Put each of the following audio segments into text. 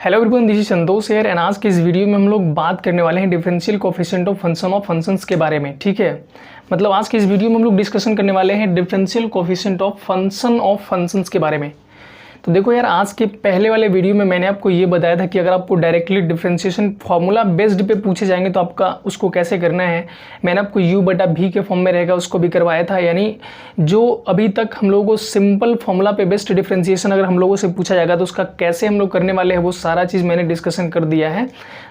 Hello everyone, this is Santosh here and आज के इस वीडियो में हम लोग बात करने वाले हैं डिफरेंशियल कोएफिशिएंट ऑफ फंक्शंस के बारे में। ठीक है, मतलब आज के इस वीडियो में हम लोग डिस्कशन करने वाले हैं डिफरेंशियल कोएफिशिएंट ऑफ फंक्शंस के बारे में। तो देखो यार, आज के पहले वाले वीडियो में मैंने आपको ये बताया था कि अगर आपको डायरेक्टली डिफरेंशिएशन फार्मूला बेस्ड पे पूछे जाएंगे तो आपका उसको कैसे करना है। मैंने आपको u/v के फॉर्म में रहेगा उसको भी करवाया था। यानी जो अभी तक हम लोगों को सिंपल फार्मूला पे बेस्ड डिफरेंशिएशन अगर हम लोगों से पूछा जाएगा तो उसका कैसे हम लोग करने वाले हैं वो सारा चीज़ मैंने डिस्कशन कर दिया है।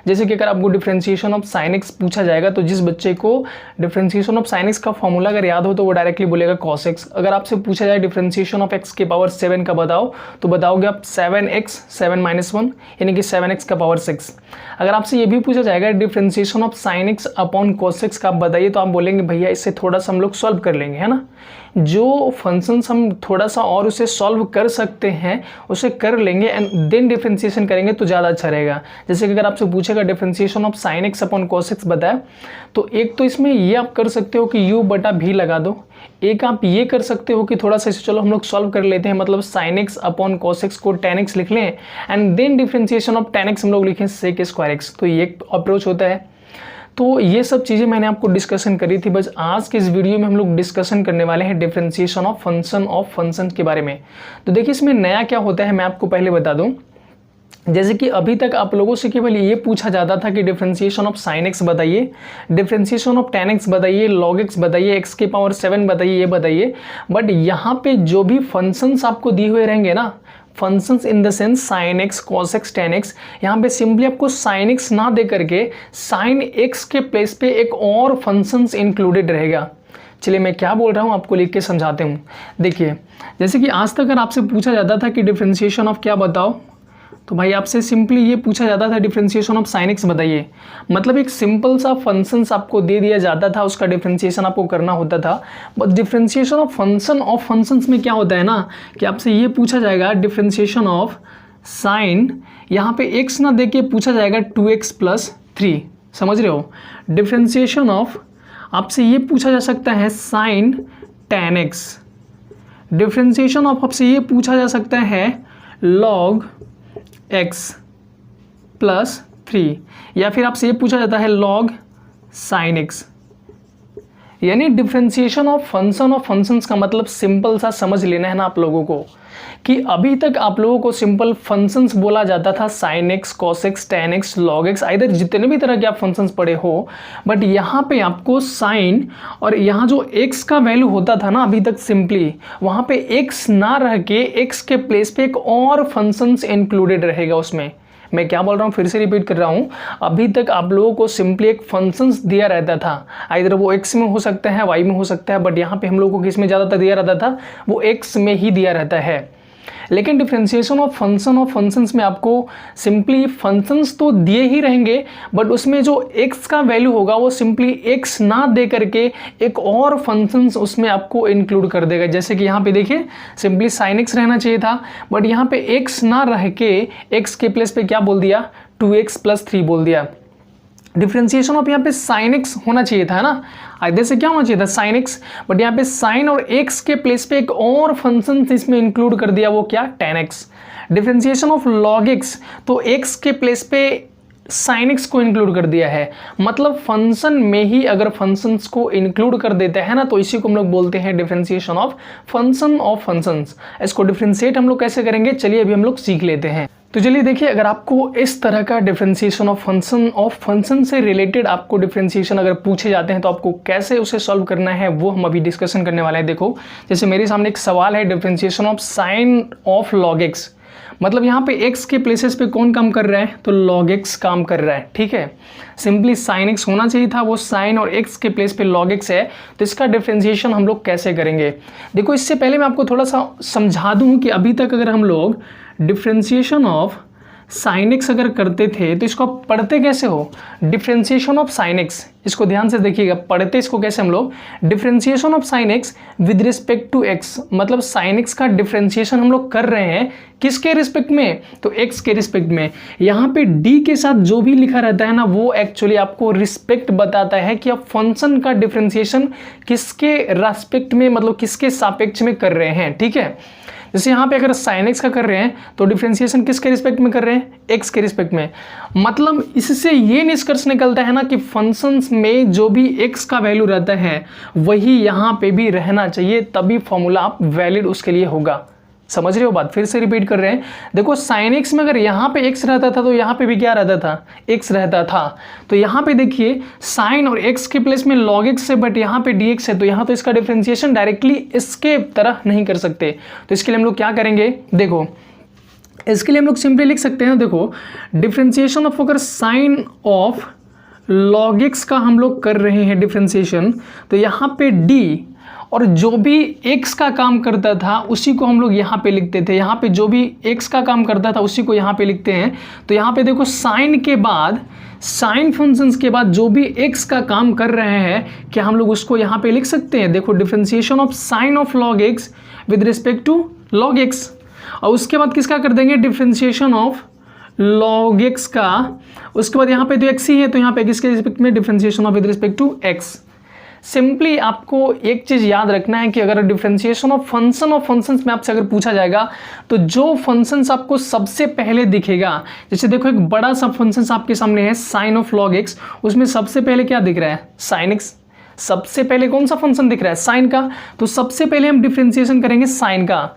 जैसे कि अगर आपको डिफरेंशिएशन ऑफ साइन एक्स पूछा जाएगा तो जिस बच्चे को डिफरेंशिएशन ऑफ साइन एक्स का फॉर्मूला अगर याद हो तो वो डायरेक्टली बोलेगा कॉस एक्स। अगर आपसे पूछा जाए डिफरेंशिएशन ऑफ एक्स के पावर 7 का बताओ तो बताओगे आप 7x 7 - 1 यानी कि 7x का पावर 6। अगर आपसे ये भी पूछा जाएगा differentiation of sine x upon cos x का आप बताइए तो आप बोलेंगे भैया इससे थोड़ा सा हम लोग सॉल्व कर लेंगे, है ना। जो फंक्शंस हम थोड़ा सा और उसे सॉल्व कर सकते हैं उसे कर लेंगे एंड देन डिफरेंशिएशन करेंगे तो ज़्यादा अच्छा रहेगा। जैसे कि अगर आपसे पूछेगा differentiation of sine x upon cos x बताया तो एक तो इसमें ये आप कर सकते हो कि u/v लगा दो। एक आप ये कर सकते हो कि थोड़ा सा इसे चलो हम लोग सॉल्व कर लेते हैं, मतलब sine x upon cos x को tan x लिख लें and then differentiation of tan x हम लोग लिखें sec स्क्वायर एक्स। तो ये एक अप्रोच होता है। तो ये सब चीज़ें मैंने आपको डिस्कशन करी थी। बस आज के इस वीडियो में हम लोग डिस्कशन करने वाले हैं डिफरेंशिएशन ऑफ फंक्शन के बारे में। तो देखिए इसमें नया क्या होता है मैं आपको पहले बता दूं। जैसे कि अभी तक आप लोगों से केवल ये पूछा जाता था कि डिफरेंशिएशन ऑफ साइन एक्स बताइए, डिफरेंशिएशन ऑफ tan x बताइए, log x बताइए, x के पावर 7 बताइए, ये बताइए। बट यहाँ पे जो भी फंक्शंस आपको दिए हुए रहेंगे ना, functions in the sense sine x cos x tan x, यहाँ पे सिंपली आपको साइन एक्स ना दे करके साइन एक्स के प्लेस पे एक और फंक्शंस इंक्लूडेड रहेगा। चलिए मैं क्या बोल रहा हूँ आपको लिख के समझाते हूँ। देखिए जैसे कि आज तक अगर आपसे पूछा जाता था कि डिफरेंशिएशन ऑफ क्या बताओ तो भाई आपसे सिंपली ये पूछा जाता था डिफरेंशिएशन ऑफ साइन एक्स बताइए। मतलब एक सिंपल सा फंक्शंस आपको दे दिया जाता था, उसका डिफरेंशिएशन आपको करना होता था। बट डिफरेंशिएशन ऑफ फंक्शंस में क्या होता है ना कि आपसे ये पूछा जाएगा डिफरेंशिएशन ऑफ साइन, यहाँ पे एक्स ना दे के पूछा जाएगा 2x + 3। समझ रहे हो। डिफरेंशिएशन ऑफ आपसे ये पूछा जा सकता है sine tan x। Differentiation of आपसे ये पूछा जा सकता है log x + 3 या फिर आपसे ये पूछा जाता है log sin x। यानी डिफरेंशिएशन ऑफ फंक्शंस का मतलब सिंपल सा समझ लेना है ना आप लोगों को कि अभी तक आप लोगों को सिंपल फंक्शंस बोला जाता था sine x cos x tan x log x, इधर जितने भी तरह के आप फंक्शंस पढ़े हो। बट यहाँ पे आपको साइन और यहाँ जो x का वैल्यू होता था ना अभी तक सिंपली वहाँ पे x ना रह के x के प्लेस पे एक और फंक्शंस इंक्लूडेड रहेगा उसमें। मैं क्या बोल रहा हूँ फिर से रिपीट कर रहा हूँ। अभी तक आप लोगों को सिंपली एक फंक्शंस दिया रहता था, इधर वो x में हो सकता है y में हो सकता है, बट यहाँ पे हम लोगों को किस में ज़्यादातर दिया रहता था, वो x में ही दिया रहता है। लेकिन डिफरेंशिएशन ऑफ फंक्शंस में आपको सिंपली फंक्शंस तो दिए ही रहेंगे बट उसमें जो x का वैल्यू होगा वो सिंपली x ना दे करके एक और फंक्शंस उसमें आपको इंक्लूड कर देगा। जैसे कि यहाँ पे देखिए सिंपली साइन x रहना चाहिए था बट यहाँ पे x ना रह के x के प्लेस पे क्या बोल दिया 2x + 3 बोल दिया। डिफरेंशिएशन ऑफ यहाँ पे साइन एक्स होना चाहिए था ना, इधर से क्या होना चाहिए था साइन एक्स, बट यहाँ पे साइन और एक्स के प्लेस पे एक और फंक्शन इसमें इंक्लूड कर दिया, वो क्या tan x। Differentiation of log x तो x के प्लेस पे साइन एक्स को इंक्लूड कर दिया है। मतलब फंक्शन में ही अगर फंक्शंस को इंक्लूड कर देते हैं ना तो इसी को हम लोग बोलते हैं डिफरेंशिएशन ऑफ फंक्शंस। इसको डिफरेंशिएट हम लोग कैसे करेंगे चलिए अभी हम लोग सीख लेते हैं। तो चलिए देखिए, अगर आपको इस तरह का डिफरेंशिएशन ऑफ फंक्शन से रिलेटेड आपको डिफरेंशिएशन अगर पूछे जाते हैं तो आपको कैसे उसे सॉल्व करना है वो हम अभी डिस्कशन करने वाले हैं। देखो जैसे मेरे सामने एक सवाल है differentiation of sine of log x। मतलब यहाँ पे x के प्लेसेस पे कौन काम कर रहा है तो log x काम कर रहा है। ठीक है, सिंपली साइन x होना चाहिए था, वो साइन और x के प्लेस पे log x है। तो इसका डिफरेंशिएशन हम लोग कैसे करेंगे। देखो इससे पहले मैं आपको थोड़ा सा समझा दूँ कि अभी तक अगर हम लोग डिफरेंशिएशन ऑफ साइन एक्स अगर करते थे तो इसको आप पढ़ते कैसे हो, डिफरेंशिएशन ऑफ साइन एक्स। इसको ध्यान से देखिएगा, पढ़ते इसको कैसे हम लोग differentiation of sine x with respect to x. मतलब साइन एक्स का डिफरेंशिएशन हम लोग कर रहे हैं किसके रिस्पेक्ट में तो एक्स के रिस्पेक्ट में। यहाँ पे डी के साथ जो भी लिखा रहता है ना वो एक्चुअली आपको रिस्पेक्ट बताता है कि आप फंक्शन का डिफरेंशिएशन किसके रेस्पेक्ट में मतलब किसके सापेक्ष में कर रहे हैं। ठीक है, जैसे यहाँ पे अगर साइन एक्स का कर रहे हैं तो डिफरेंशिएशन किसके रिस्पेक्ट में कर रहे हैं, एक्स के रिस्पेक्ट में। मतलब इससे ये निष्कर्ष निकलता है ना कि फंक्शंस में जो भी एक्स का वैल्यू रहता है वही यहाँ पे भी रहना चाहिए, तभी फॉर्मूला आप वैलिड उसके लिए होगा। समझ रहे हो बात, फिर से रिपीट कर रहे हैं। देखो साइन एक्स में अगर यहाँ पे एक्स रहता था तो यहाँ पे भी क्या रहता था, एक्स रहता था। तो यहाँ पे देखिए साइन और एक्स के प्लेस में लॉग एक्स है, बट यहाँ पे डी एक्स है, तो यहाँ तो इसका डिफरेंशिएशन डायरेक्टली इसके तरह नहीं कर सकते। तो इसके लिए हम लोग क्या करेंगे, देखो इसके लिए हम लोग सिंपली लिख सकते हैं, देखो डिफरेंशिएशन ऑफ अगर साइन ऑफ लॉग एक्स का हम लोग कर रहे हैं डिफरेंशिएशन, तो यहाँ पे डी और जो भी x का काम करता था उसी को हम लोग यहाँ पे लिखते थे। यहाँ पे जो भी x का काम करता था उसी को यहाँ पे लिखते हैं। तो यहाँ पे देखो साइन के बाद, साइन फंक्शंस के बाद जो भी x का काम कर रहे हैं, क्या हम लोग उसको यहाँ पे लिख सकते हैं। देखो differentiation of sine of log x with respect to log x, और उसके बाद किसका कर देंगे, डिफरेंशिएशन ऑफ लॉग x का। उसके बाद यहाँ पे तो x ही है, तो यहाँ पे किसके रिस्पेक्ट में, differentiation of with respect to x। Simply आपको एक चीज याद रखना है कि अगर डिफरेंशिएशन ऑफ फंक्शंस में आपसे अगर पूछा जाएगा तो जो फंक्शंस आपको सबसे पहले दिखेगा, जैसे देखो एक बड़ा सा फंक्शंस आपके सामने है साइन ऑफ लॉग एक्स, उसमें सबसे पहले क्या दिख रहा है, साइन एक्स। सबसे पहले कौन सा फंक्शन दिख रहा है, साइन का, तो सबसे पहले हम डिफरेंशिएशन करेंगे साइन का।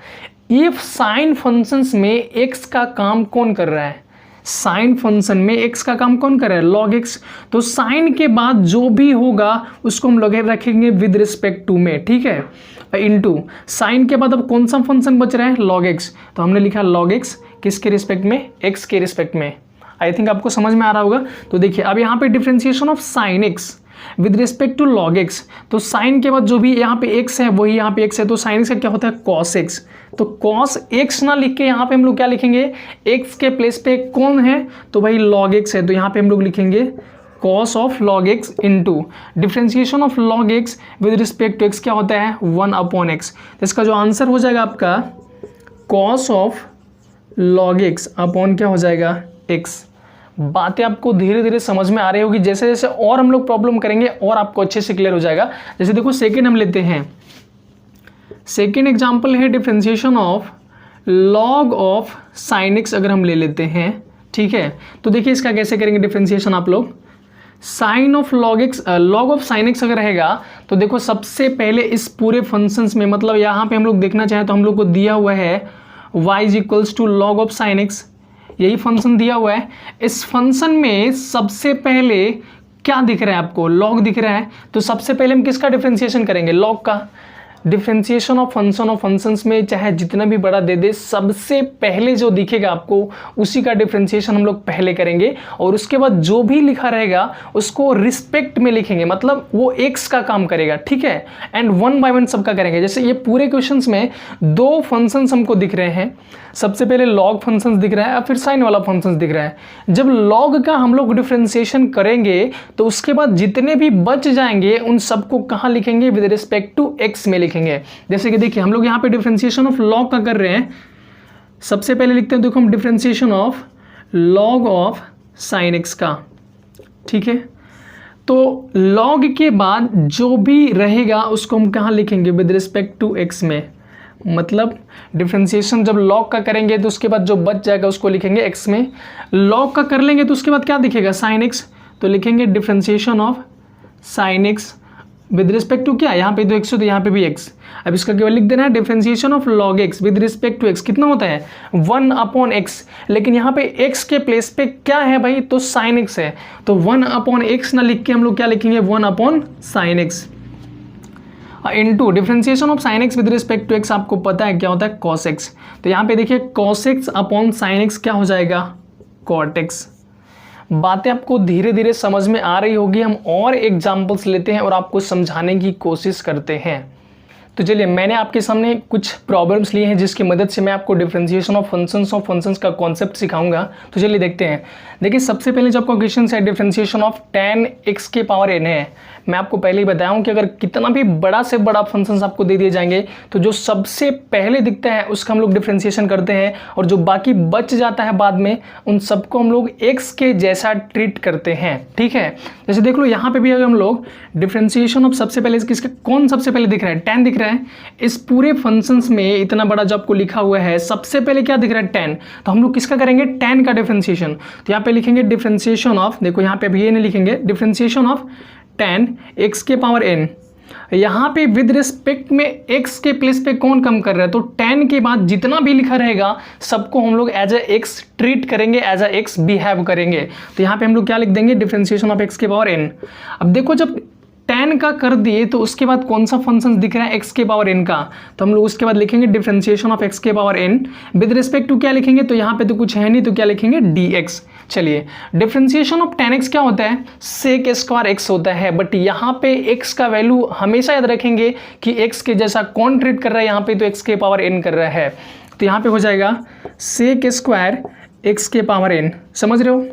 इफ साइन फंक्शंस में एक्स का काम कौन कर रहा है, साइन फंक्शन में x का काम कौन कर रहा है, log x। तो साइन के बाद जो भी होगा उसको हम लोग रखेंगे विद रिस्पेक्ट टू में, ठीक है, इनटू साइन के बाद अब कौन सा फंक्शन बच रहा है, log x। तो हमने लिखा log x किसके रिस्पेक्ट में, x के रिस्पेक्ट में। आई थिंक आपको समझ में आ रहा होगा। तो देखिए अब यहाँ पे differentiation of sine x with respect to log x, तो साइन के बाद जो भी यहाँ पे x है वही यहाँ पे x है, तो साइन का क्या होता है, cos x। तो cos x ना लिख के यहाँ पे हम लोग क्या लिखेंगे, x के प्लेस पे कौन है, तो भाई log x है, तो यहाँ पे हम लोग लिखेंगे cos of log x into differentiation of log x with respect to x क्या होता है, 1/x। तो इसका जो आंसर हो जाएगा आपका cos of log x upon क्या हो जाएगा, x। बातें आपको धीरे धीरे समझ में आ रही होगी, जैसे जैसे और हम लोग प्रॉब्लम करेंगे और आपको अच्छे से क्लियर हो जाएगा। जैसे देखो सेकंड हम लेते हैं, सेकंड एग्जांपल है differentiation of log of sine x अगर हम ले लेते हैं, ठीक है। तो देखिए इसका कैसे करेंगे डिफरेंशिएशन आप लोग, sine of log x, log of sine x अगर रहेगा तो देखो सबसे पहले इस पूरे फंक्शंस में, मतलब यहाँ पे हम लोग देखना चाहें तो हम लोग को दिया हुआ है y is equals to log of sine x, यही फंक्शन दिया हुआ है। इस फंक्शन में सबसे पहले क्या दिख रहा है आपको, लॉग दिख रहा है, तो सबसे पहले हम किसका डिफरेंशिएशन करेंगे, लॉग का। डिफरेंशिएशन ऑफ फंक्शंस में चाहे जितना भी बड़ा दे दे, सबसे पहले जो दिखेगा आपको उसी का डिफरेंशिएशन हम लोग पहले करेंगे, और उसके बाद जो भी लिखा रहेगा उसको रिस्पेक्ट में लिखेंगे, मतलब वो एक्स का काम करेगा, ठीक है। एंड 1 बाय 1 सबका करेंगे। जैसे ये पूरे क्वेश्चंस में दो फंक्शंस हमको दिख रहे हैं, सबसे पहले लॉग फंक्शंस दिख रहा है और फिर साइन वाला फंक्शंस दिख रहा है। जब लॉग का हम लोग डिफरेंशिएशन करेंगे तो उसके बाद जितने भी बच जाएंगे उन सबको कहाँ लिखेंगे, विद रिस्पेक्ट टू एक्स में लिखेंगे। जैसे कि देखिए हम लोग यहाँ पे डिफरेंशिएशन ऑफ लॉग का कर रहे हैं, सबसे पहले लिखते हैं, देखो हम differentiation of log of sine x का, ठीक है। तो लॉग के बाद जो भी रहेगा उसको हम कहाँ लिखेंगे, विद रिस्पेक्ट टू एक्स में। मतलब डिफरेंशिएशन जब लॉग का करेंगे तो उसके बाद जो बच जाएगा उसको लिखेंगे x में। लॉग का कर लेंगे तो उसके बाद क्या दिखेगा, साइन x, तो लिखेंगे differentiation of sine x with respect to क्या, यहाँ पे तो x है तो यहाँ पे भी x। अब इसका केवल लिख देना है differentiation of log x with respect to x, कितना होता है 1/x। लेकिन यहाँ पे x के प्लेस पे क्या है भाई, तो साइन x है, तो 1/x ना लिख के हम लोग क्या लिखेंगे, 1/sin x into differentiation of sine x with respect to x आपको पता है क्या होता है, cos x। तो यहाँ पे देखिए cos x upon sine x क्या हो जाएगा, cot x। बातें आपको धीरे धीरे समझ में आ रही होगी। हम और एग्जांपल्स लेते हैं और आपको समझाने की कोशिश करते हैं। तो चलिए मैंने आपके सामने कुछ प्रॉब्लम्स लिए हैं जिसकी मदद से मैं आपको डिफरेंशिएशन ऑफ फंक्शंस का कॉन्सेप्ट सिखाऊंगा। तो चलिए देखते हैं। देखिए सबसे पहले जो आपका क्वेश्चन है डिफरेंशिएशन ऑफ tan x के पावर n है। मैं आपको पहले ही बताया हूं कि अगर कितना भी बड़ा से बड़ा फंक्शंस आपको दे दिए जाएंगे तो जो सबसे पहले दिखता है उसका हम लोग डिफरेंशिएशन करते हैं, और जो बाकी बच जाता है बाद में उन सबको हम लोग x के जैसा ट्रीट करते हैं, ठीक है। जैसे देख लो यहाँ पे भी अगर हम लोग डिफरेंशिएशन ऑफ सबसे पहले किसका कौन सबसे पहले दिख रहा है, tan दिख रहा रहा है, इस पूरे फंक्शंस में इतना बड़ा जो आपको लिखा हुआ है, सबसे पहले क्या दिख रहा है, tan। तो हम लोग किसका करेंगे, tan का डिफरेंशिएशन। तो यहाँ पे लिखेंगे डिफरेंशिएशन ऑफ, देखो यहाँ पे अभी ये नहीं लिखेंगे, डिफरेंशिएशन ऑफ tan x के पावर n। यहाँ पे विद रिस्पेक्ट में x के प्लेस पे कौन कम कर रहा है, तो tan के बाद जितना भी लिखा रहेगा सबको हम लोग एज ए x ट्रीट करेंगे, एज ए x बिहेव करेंगे। तो यहाँ पे हम लोग क्या लिख देंगे, डिफरेंशिएशन ऑफ x के पावर n। अब देखो जब tan का कर दिए तो उसके बाद कौन सा फंक्शन दिख रहा है, x के पावर n का, तो हम लोग उसके बाद लिखेंगे डिफरेंशिएशन ऑफ x के power n with respect to क्या लिखेंगे, तो यहाँ पे तो कुछ है नहीं तो क्या लिखेंगे, dx। चलिए डिफरेंशिएशन ऑफ tan x क्या होता है, सेक स्क्वायर x होता है, बट यहाँ पे x का वैल्यू हमेशा याद रखेंगे कि x के जैसा कौन ट्रीट कर रहा है, यहाँ पे तो x के पावर n कर रहा है, तो यहाँ पे हो जाएगा सेक स्क्वायर x के पावर n, समझ रहे हो,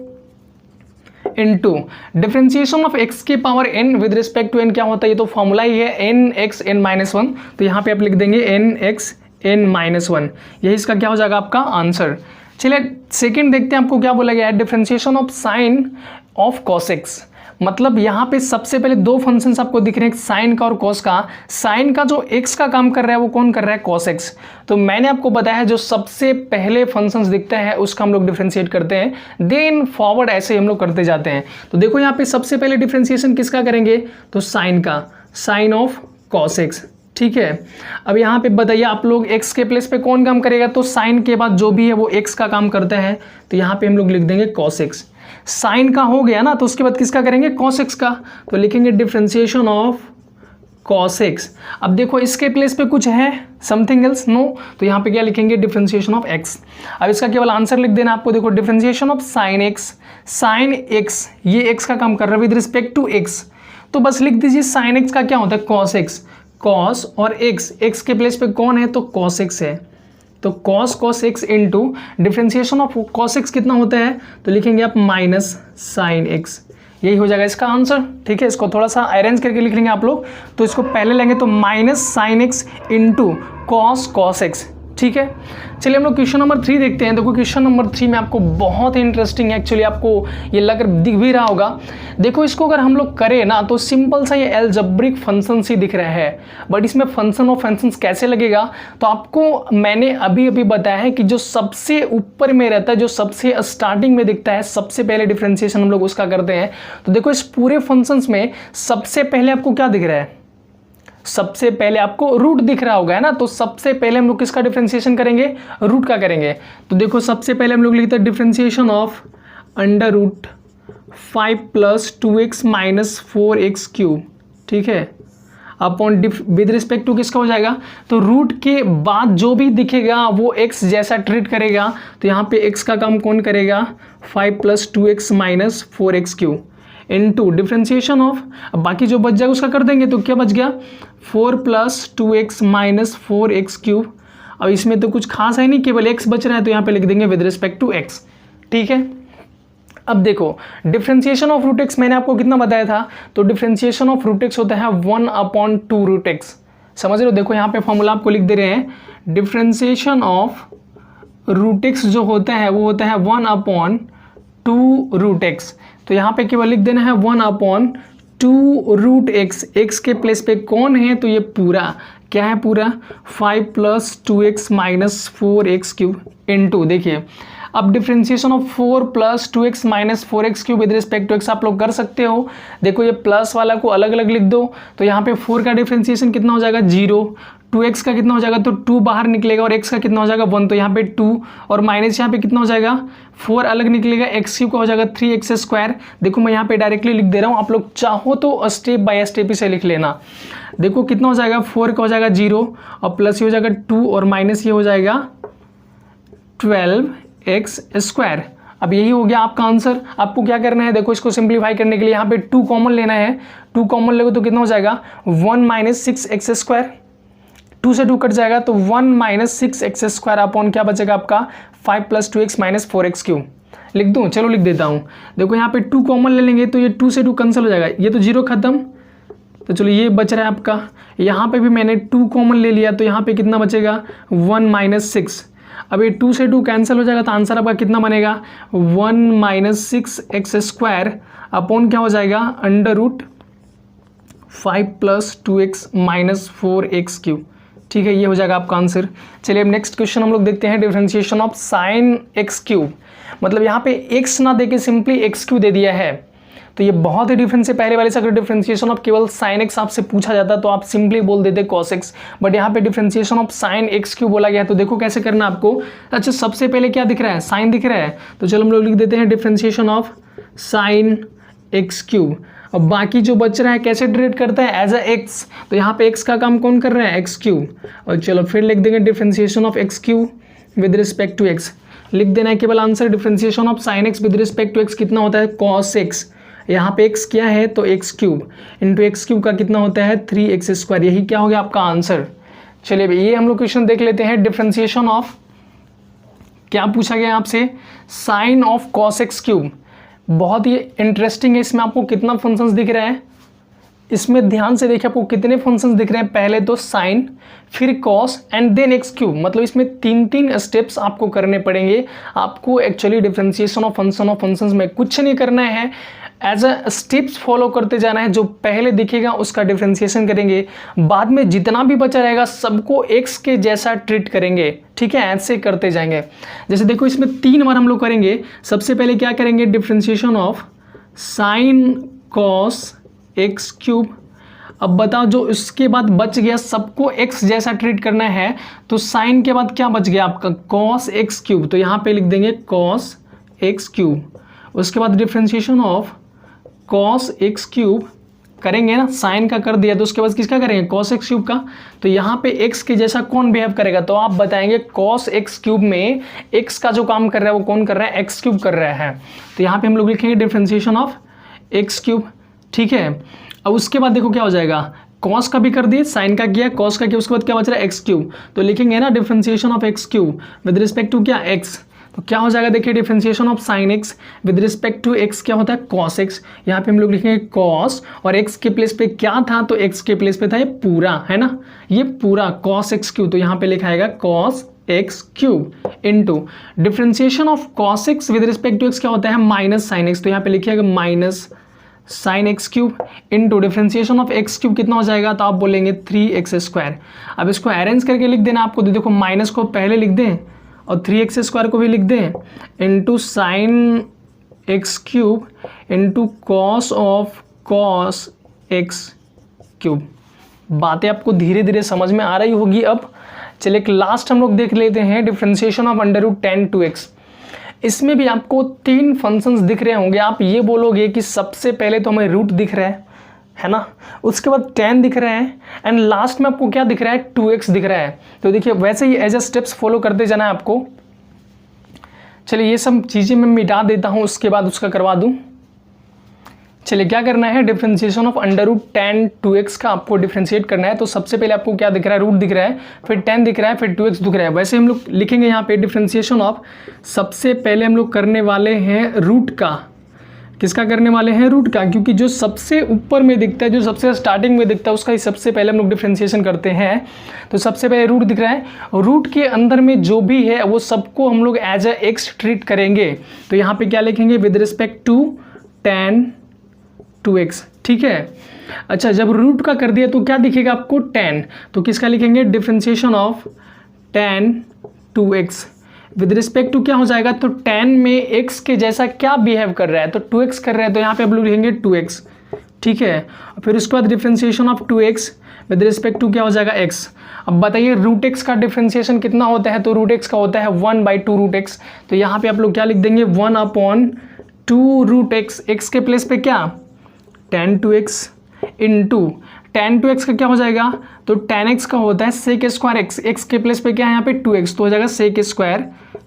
इनटू डिफरेंशिएशन ऑफ x के power n with respect to n क्या होता है, ये तो फॉर्मूला ही है nx n-1। तो यहाँ पे आप लिख देंगे nx n-1, यही इसका क्या हो जाएगा आपका आंसर। चलिए सेकंड देखते हैं आपको क्या बोला गया है, differentiation of sine of cos x। मतलब यहाँ पे सबसे पहले दो फंक्शंस आपको दिख रहे हैं, साइन का और कॉस का। साइन का जो x का काम कर रहा है वो कौन कर रहा है, cos x। तो मैंने आपको बताया जो सबसे पहले फंक्शंस दिखता है उसका हम लोग डिफरेंशिएट करते हैं, देन फॉरवर्ड ऐसे हम लोग करते जाते हैं। तो देखो यहाँ पे सबसे पहले डिफरेंशिएशन किसका करेंगे, तो साइन का, साइन ऑफ cos x, ठीक है। अब यहाँ पे बताइए आप लोग x के प्लेस पे कौन काम करेगा, तो साइन के बाद जो भी है वो x का काम करता है, तो यहाँ पे हम लोग लिख देंगे cos x। साइन का हो गया ना, तो उसके बाद किसका करेंगे, cos x का, तो लिखेंगे डिफरेंशिएशन ऑफ cos x। अब देखो इसके प्लेस पे कुछ है, समथिंग एल्स, नो, तो यहाँ पे क्या लिखेंगे, डिफरेंशिएशन ऑफ x। अब इसका केवल आंसर लिख देना आपको, देखो differentiation of sine x, sine x ये x का काम कर रहा है विद रिस्पेक्ट टू x, तो बस लिख दीजिए साइन x का क्या होता है, cos x, cos और x के प्लेस पे कौन है, तो cos x है, तो cos x into differentiation of cos x कितना होता है, तो लिखेंगे आप माइनस साइन x, यही हो जाएगा इसका आंसर, ठीक है। इसको थोड़ा सा अरेंज करके लिख लेंगे आप लोग, तो इसको पहले लेंगे तो minus sine x into cos x, ठीक है। चलिए हम लोग क्वेश्चन नंबर 3 देखते हैं। देखो क्वेश्चन नंबर 3 में आपको बहुत ही इंटरेस्टिंग है, एक्चुअली आपको ये लग दिख भी रहा होगा। देखो इसको अगर हम लोग करें ना तो सिंपल सा ये एल्जेब्रिक फंक्शन ही दिख रहा है, बट इसमें फंक्शन ऑफ फंक्शंस कैसे लगेगा, तो आपको मैंने अभी बताया है कि जो सबसे ऊपर में रहता है, जो सबसे स्टार्टिंग में दिखता है, सबसे पहले डिफरेंशिएशन हम लोग उसका करते हैं। तो देखो इस पूरे फंक्शंस में सबसे पहले आपको क्या दिख रहा है, सबसे पहले आपको रूट दिख रहा होगा, है ना, तो सबसे पहले हम लोग किसका डिफरेंशिएशन करेंगे, रूट का करेंगे। तो देखो सबसे पहले हम लोग लिखते हैं differentiation of under root 5 + 2x - 4x cube, ठीक है, अपॉन विद रिस्पेक्ट टू किसका हो जाएगा, तो रूट के बाद जो भी दिखेगा वो x जैसा ट्रीट करेगा, तो यहाँ पे x का काम कौन करेगा, 5 + 2x - 4x cube into differentiation of, अब बाकी जो बच जाएगा उसका कर देंगे, तो क्या बच गया, 4 + 2x - 4x क्यूब। अब इसमें तो कुछ खास है नहीं, केवल x बच रहा है, तो यहाँ पे लिख देंगे विद रिस्पेक्ट टू x, ठीक है। अब देखो डिफरेंशिएशन ऑफ रूट x मैंने आपको कितना बताया था, तो डिफरेंशिएशन ऑफ रूट x होता है 1/2 रूट x, समझ रहे हो। देखो यहाँ पे फॉर्मूला आपको लिख दे रहे हैं, डिफरेंशिएशन ऑफ रूट x जो होता है वो होता है 1/2 रूट x, तो यहाँ पे केवल लिख देना है 1/2 रूट x, x के प्लेस पे कौन है, तो ये पूरा क्या है, पूरा 5 + 2x - 4x क्यूब इनटू, देखिए अब differentiation of 4 + 2x - 4x cube with respect to x आप लोग कर सकते हो। देखो ये प्लस वाला को अलग अलग लिख दो, तो यहाँ पे 4 का डिफरेंशिएशन कितना हो जाएगा, 0, 2x का कितना हो जाएगा, तो 2 बाहर निकलेगा, और x का कितना हो जाएगा, 1, तो यहाँ पे 2, और माइनस यहाँ पे कितना हो जाएगा, 4 अलग निकलेगा, x³ का हो जाएगा 3x²। देखो मैं यहाँ पे डायरेक्टली लिख दे रहा हूँ, आप लोग चाहो तो स्टेप बाय स्टेप इसे लिख लेना। देखो कितना हो जाएगा, 4 का हो जाएगा 0, और प्लस ये हो जाएगा 2, और माइनस ये हो जाएगा 12x²। अब यही हो गया आपका आंसर। आपको क्या करना है, देखो इसको सिंप्लीफाई करने के लिए यहाँ पे 2 कॉमन लेना है, 2 कॉमन लेगो तो कितना हो जाएगा, 1 - 6x², 2 से 2 कट जाएगा, तो 1 - 6x² अपॉन क्या बचेगा आपका, 5 + 2x - 4x क्यूब। लिख दूँ, चलो लिख देता हूँ। देखो यहाँ पे 2 कॉमन ले लेंगे तो ये 2 से 2 कैंसिल हो जाएगा, ये तो 0 खत्म, तो चलो ये बच रहा है आपका। यहाँ पे भी मैंने 2 कॉमन ले लिया, तो यहाँ पे कितना बचेगा, 1 - 6। अब ये 2 से 2 कैंसिल हो जाएगा, तो आंसर आपका कितना बनेगा, 1 - 6x² अपॉन क्या हो जाएगा, अंडर रूट 5 + 2x - 4x³। ठीक है, ये हो जाएगा आपका आंसर। चलिए अब नेक्स्ट क्वेश्चन हम लोग देखते हैं, डिफरेंशिएशन ऑफ sin x³। मतलब यहाँ पे x ना देके सिंपली x³ दे दिया है, तो ये बहुत ही डिफरेंस है। पहले वाले से अगर डिफरेंशिएशन ऑफ केवल sin x आपसे पूछा जाता तो आप सिंपली बोल देते cos x, बट यहाँ पे डिफरेंशिएशन ऑफ sin x³ बोला गया है। तो देखो कैसे करना आपको। अच्छा, सबसे पहले क्या दिख रहा है, साइन दिख रहा है, तो चलो हम लोग लिख देते हैं डिफरेंशिएशन ऑफ sin x³। अब बाकी जो बच रहा है कैसे ट्रीट करता है, एज अ x, तो यहाँ पे x का काम कौन कर रहा है, x³। और चलो फिर लिख देंगे differentiation of x³ with respect to x। लिख देना है केवल answer, differentiation of sin x with respect to x कितना होता है, cos x। यहाँ पे x क्या है तो x³ इंटू x³ का कितना होता है 3x²। यही क्या हो गया आपका आंसर। चलिए ये हम लोग क्वेश्चन देख लेते हैं, डिफरेंशिएशन ऑफ, क्या पूछा गया आपसे, साइन ऑफ cos x³। बहुत ही इंटरेस्टिंग है। इसमें आपको कितना फंक्शंस दिख रहा है, इसमें ध्यान से देखिए आपको कितने फंक्शंस दिख रहे हैं। पहले तो साइन, फिर कॉस एंड देन x³। मतलब इसमें 3 स्टेप्स आपको करने पड़ेंगे। आपको एक्चुअली डिफरेंशिएशन ऑफ फंक्शंस में कुछ नहीं करना है, एज अ स्टेप्स फॉलो करते जाना है। जो पहले दिखेगा उसका डिफरेंशिएशन करेंगे, बाद में जितना भी बचा रहेगा सबको x के जैसा ट्रीट करेंगे। ठीक है, ऐसे करते जाएंगे। जैसे देखो इसमें 3 बार हम लोग करेंगे। सबसे पहले क्या करेंगे, differentiation of sine cos x³। अब बताओ जो इसके बाद बच गया सबको x जैसा ट्रीट करना है, तो साइन के बाद क्या बच गया आपका, cos x³। तो यहाँ पे लिख देंगे cos x³। उसके बाद डिफरेंशिएशन ऑफ cos x³ करेंगे ना, साइन का कर दिया तो उसके बाद किसका करेंगे, cos x³ का। तो यहाँ पे x के जैसा कौन बिहेव करेगा, तो आप बताएंगे cos x³ में x का जो काम कर रहा है वो कौन कर रहा है, x³ कर रहा है। तो यहाँ पे हम लोग लिखेंगे डिफरेंशिएशन ऑफ x³। ठीक है, अब उसके बाद देखो क्या हो जाएगा, cos का भी कर दिए, साइन का किया, cos का किया, उसके बाद क्या बच रहा है x³। तो लिखेंगे ना differentiation of x³ with respect to क्या, x। तो क्या हो जाएगा, देखिए differentiation of sine x with respect to x क्या होता है, cos x। यहाँ पे हम लोग लिखेंगे cos, और x के प्लेस पे क्या था, तो x के प्लेस पे था ये पूरा, है ना, ये पूरा cos x³। तो यहाँ पे लिखा आएगा cos x³ into differentiation of cos x with respect to x क्या होता है, माइनस साइन x। तो यहाँ पे लिखिएगा minus sine x³ into differentiation of x³ कितना हो जाएगा, तो आप बोलेंगे 3x²। अब इसको अरेंज करके लिख देना आपको। तो देखो माइनस को पहले लिख दें और 3x² को भी लिख दें, into sine x³ into cos of cos x³। बातें आपको धीरे धीरे समझ में आ रही होगी। अब चलिए एक लास्ट हम लोग देख लेते हैं, डिफरेंशिएशन ऑफ √10 2x। इसमें भी आपको 3 फंक्शंस दिख रहे होंगे। आप ये बोलोगे कि सबसे पहले तो हमें रूट दिख रहा है ना, उसके बाद 10 दिख रहा है, एंड लास्ट में आपको क्या दिख रहा है, 2x दिख रहा है। तो देखिए वैसे ही एज अ स्टेप्स फॉलो करते जाना है आपको। चलिए ये सब चीज़ें मैं मिटा देता हूँ, उसके बाद उसका करवा दूँ। चलिए क्या करना है, डिफरेंशिएशन ऑफ √10 2x का आपको डिफरेंशिएट करना है। तो सबसे पहले आपको क्या दिख रहा है, रूट दिख रहा है, फिर 10 दिख रहा है, फिर 2x दिख रहा है। वैसे हम लोग लिखेंगे यहाँ पे डिफरेंशिएशन ऑफ, सबसे पहले हम लोग करने वाले हैं रूट का। किसका करने वाले हैं, रूट का, क्योंकि जो सबसे ऊपर में दिखता है, जो सबसे स्टार्टिंग में दिखता है, उसका ही सबसे पहले हम लोग डिफरेंशिएशन करते हैं। तो सबसे पहले रूट दिख रहा है, रूट के अंदर में जो भी है वो सबको हम लोग एज अ x ट्रीट करेंगे। तो यहाँ पे क्या लिखेंगे, with respect to tan 2x। ठीक है, अच्छा जब रूट का कर दिया तो क्या दिखेगा आपको, tan। तो किसका लिखेंगे, differentiation of tan 2x with respect to क्या हो जाएगा, तो tan में x के जैसा क्या बिहेव कर रहा है, तो 2x कर रहा है, तो यहाँ पे आप लोग लिखेंगे 2x। ठीक है, फिर उसके बाद differentiation of 2x with respect to क्या हो जाएगा, x। अब बताइए रूट x का डिफरेंशिएशन कितना होता है, तो रूट x का होता है 1/2 रूट x। तो यहाँ पे आप लोग क्या लिख देंगे, 1/2 रूट x, x के प्लेस पे क्या, tan 2x into tan 2x का क्या हो जाएगा, तो tan x का होता है sec² x, x के प्लेस पे क्या है यहाँ पे 2x, तो हो जाएगा sec²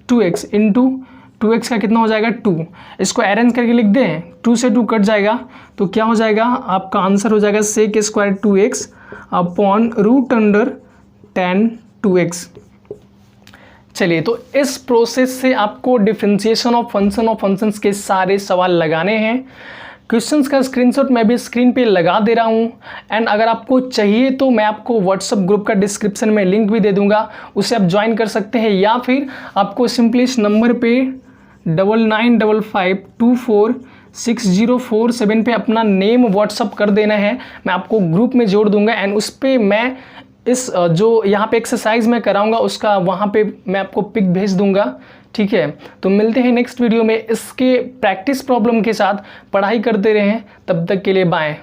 2x इंटू 2x का कितना हो जाएगा 2। इसको अरेंज करके लिख दें, 2 से 2 कट जाएगा, तो क्या हो जाएगा आपका आंसर हो जाएगा sec² 2x upon √tan 2x। चलिए तो इस प्रोसेस से आपको डिफरेंशिएशन ऑफ फंक्शंस के सारे सवाल लगाने हैं। क्वेश्चंस का स्क्रीनशॉट मैं भी स्क्रीन पे लगा दे रहा हूँ, एंड अगर आपको चाहिए तो मैं आपको व्हाट्सएप ग्रुप का डिस्क्रिप्शन में लिंक भी दे दूंगा, उसे आप ज्वाइन कर सकते हैं, या फिर आपको सिंपली इस नंबर पे 995524 6047 पे अपना नेम व्हाट्सअप कर देना है। मैं आपको ग्रुप में जोड़ दूंगा एंड उस पर मैं इस जो यहाँ पे एक्सरसाइज मैं कराऊंगा उसका वहाँ पे मैं आपको पिक भेज दूंगा। ठीक है, तो मिलते हैं नेक्स्ट वीडियो में इसके प्रैक्टिस प्रॉब्लम के साथ। पढ़ाई करते रहें, तब तक के लिए बाय।